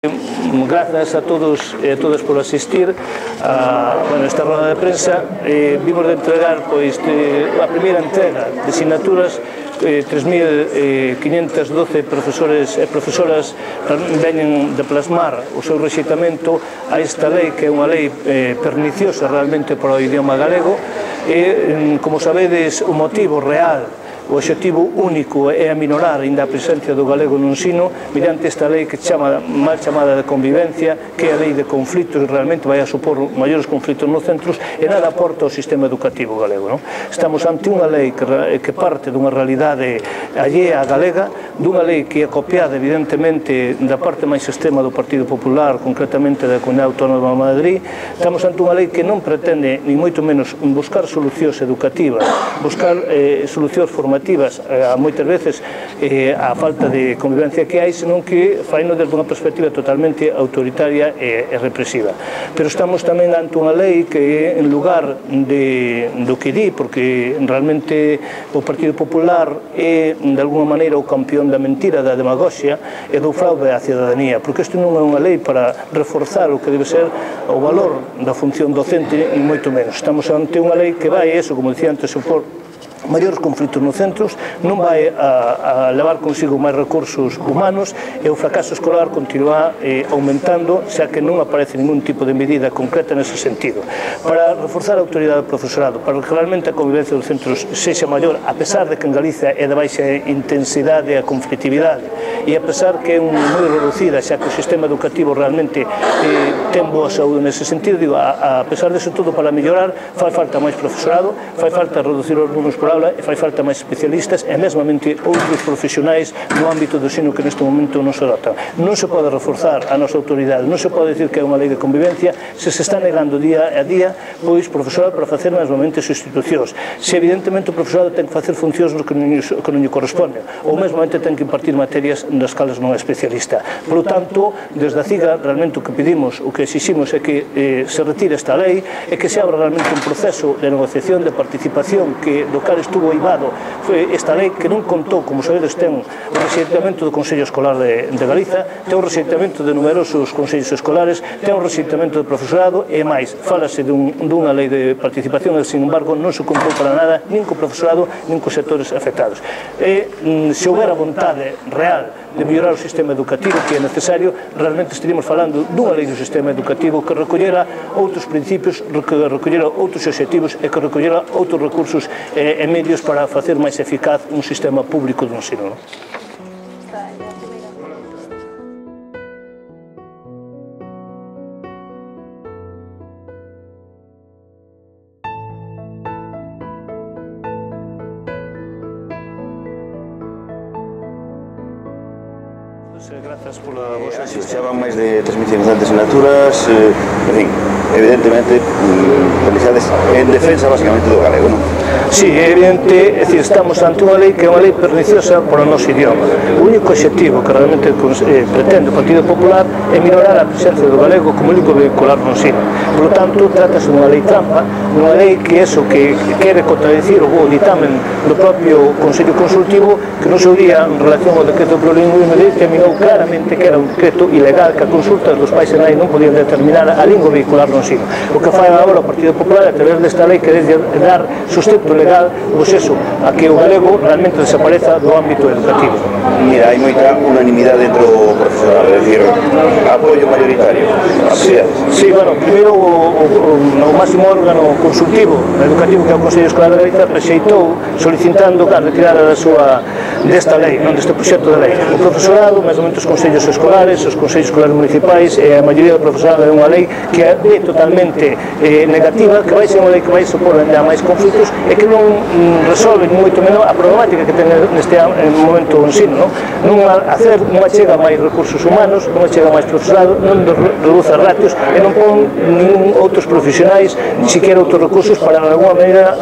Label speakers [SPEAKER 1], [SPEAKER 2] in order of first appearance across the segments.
[SPEAKER 1] Grazas a todos e a todas por asistir a esta roda de prensa. Vimos de entregar a primeira entrega de asignaturas. 3.512 profesores e profesoras veñen de plasmar o seu rexeitamento a esta lei, que é unha lei perniciosa realmente para o idioma galego. E, como sabedes, o motivo real, o obxectivo único é aminorar ainda a presencia do galego no ensino mediante esta lei que chama mal chamada de convivencia, que é a lei de conflitos, e realmente vai a supor maiores conflitos nos centros e nada aporta ao sistema educativo galego. Estamos ante unha lei que parte dunha realidade allea a galega, dunha lei que é copiada evidentemente da parte máis extrema do Partido Popular, concretamente da Comunidade Autónoma de Madrid. Estamos ante unha lei que non pretende, ni moito menos, buscar solucións educativas, buscar solucións formativas moitas veces a falta de convivencia que hai, senón que faino desde unha perspectiva totalmente autoritaria e represiva. Pero estamos tamén ante unha lei que, en lugar do que di, porque realmente o Partido Popular é de alguma maneira o campeón da mentira, da demagoxia e do fraude á cidadanía, porque isto non é unha lei para reforzar o que debe ser o valor da función docente, ni moito menos. Estamos ante unha lei que vai, como dicía antes, supor maiores conflitos nos centros, non vai a levar consigo máis recursos humanos e o fracaso escolar continúa aumentando, xa que non aparece ningún tipo de medida concreta nese sentido. Para reforzar a autoridade do profesorado, para que realmente a convivencia dos centros sexa maior, a pesar de que en Galicia é de baixa intensidade a conflitividade, e a pesar que é moi reducida, xa que o sistema educativo realmente ten boa saúde nese sentido, digo, a pesar disso todo, para mellorar, fai falta máis profesorado, fai falta reducir os números por aula e fai falta máis especialistas e mesmamente outros profesionais no ámbito do ensino que neste momento non se dotan. Non se pode reforzar a nosa autoridade, non se pode dicir que é unha lei de convivencia se se está negando día a día pois profesorado para facer mesmamente as institucións. Se evidentemente o profesorado ten que facer funcións que non lle corresponden, ou mesmamente ten que impartir materias nas cales non é especialista. Por lo tanto, desde a CIGA realmente o que pedimos, o que exiximos é que se retire esta lei e que se abra realmente un proceso de negociación, de participación, que do cal estuvo eivado esta lei, que non contou, como sabedes, ten o rexeitamento do Consello Escolar de Galiza, ten o rexeitamento de numerosos consellos escolares, ten o rexeitamento do profesorado e máis, fálase dunha lei de participación e, sin embargo, non se cumpriu para nada, nin co profesorado, nin cos sectores afectados. E se houbera vontade real de mellorar o sistema educativo, que é necesario, realmente estaríamos falando dunha lei do sistema educativo que recollera outros principios, que recollera outros obxectivos e que recollera outros recursos e medios para facer máis eficaz un sistema público de ensino. Grazas pola vosa asistencia.
[SPEAKER 2] Xa van máis de 3.500 asignaturas, en fin, evidentemente, realizadas en defensa basicamente do galego, non?
[SPEAKER 1] Sí, é evidente, é dicir, estamos ante unha lei que é unha lei perniciosa para o noso idioma. O único obxectivo que realmente pretende o Partido Popular é minorar a presencia do galego como único vehicular no ensino. Por lo tanto, trátase dunha lei trampa, unha lei que quere contradicir o ditamen do propio Consello Consultivo, que no seu día, en relación ao decreto do plurilingüismo, determinou claramente que era un decreto ilegal, que a consultas dos pais e nai non podían determinar a lingua vehicular no ensino. O que fai agora o Partido Popular, a través desta lei, quere dar sustento legal, pois eso, a que o galego realmente desapareza do ámbito educativo.
[SPEAKER 2] Mira, hai moita unanimidade dentro do profesorado, é dicir, apoio mayoritario.
[SPEAKER 1] Sí, bueno, primeiro o máximo órgano consultivo educativo, que é o Consello Escolar de Galicia, rexeitou solicitando a retirada desta lei, non deste proxecto de lei. O profesorado, mesmamente os consellos escolares, os consellos escolares municipais e a maioría do profesorado, é unha lei que é totalmente negativa, que vai ser unha lei que vai supor ainda máis conflitos e que non resolve ni moito menos a problemática que ten neste momento o ensino, non achega máis recursos humanos, non achega máis profesorado, non reduce ratios e non pon ningún outros profesionais, ni siquiera outros recursos para, de alguma maneira,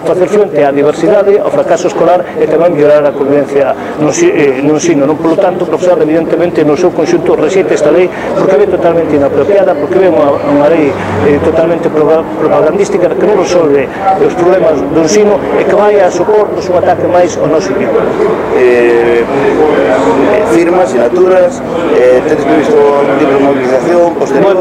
[SPEAKER 1] facer frente á diversidade, ao fracaso escolar e tamén mellorar a convivencia no ensino. Por lo tanto, o profesorado evidentemente no seu conxunto rexeita esta lei porque ve totalmente inapropiada, porque ve unha lei totalmente propagandística que non resolve os problemas do ensino e que vai a socorros un ataque máis ao noso idioma.
[SPEAKER 2] Firmas, sinaturas, tedes previsto un tipo de movilización posterior?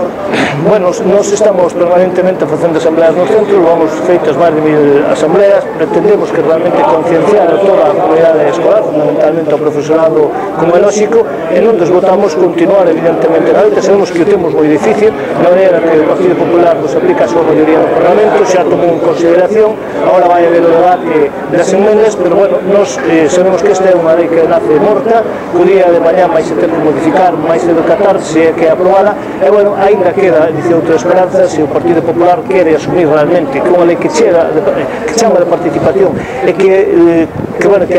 [SPEAKER 1] Bueno, nós estamos permanentemente facendo asambleas no centro, vamos feitas máis de 1000 asambleas, pretendemos que realmente concienciar a toda a comunidade escolar, fundamentalmente ao profesorado, como é lógico, e non desbotamos continuar evidentemente na loita. Sabemos que o temos moi difícil, na maneira que o Partido Popular nos aplica a súa maioría no Parlamento, xa tomou en consideración, agora vai haber o debate das enmendas, pero bueno, nós sabemos que esta é unha lei que nace morta, que o día de mañá vai se ter que modificar, vai se decatar, se é que é aprobada, e bueno, ainda queda, dice outra esperanza, se o Partido Popular quere asumir realmente que unha lei que chama de participación e que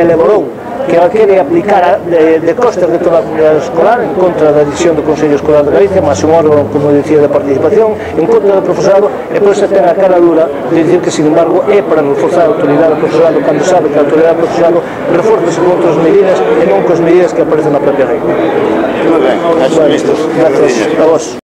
[SPEAKER 1] elaborou, que a quere aplicar de costas de toda a comunidade escolar en contra da decisión do Consello Escolar de Galicia, máis un órgano, como dicía, de participación, en contra do profesorado, e pois se ten a cara dura de dicir que, sin embargo, é para reforzar a autoridade do profesorado cando sabe que a autoridade do profesorado reforza con outras medidas e non cos medidas que aparecen na propia lei.
[SPEAKER 2] Moi ben,
[SPEAKER 1] Gracias a vos.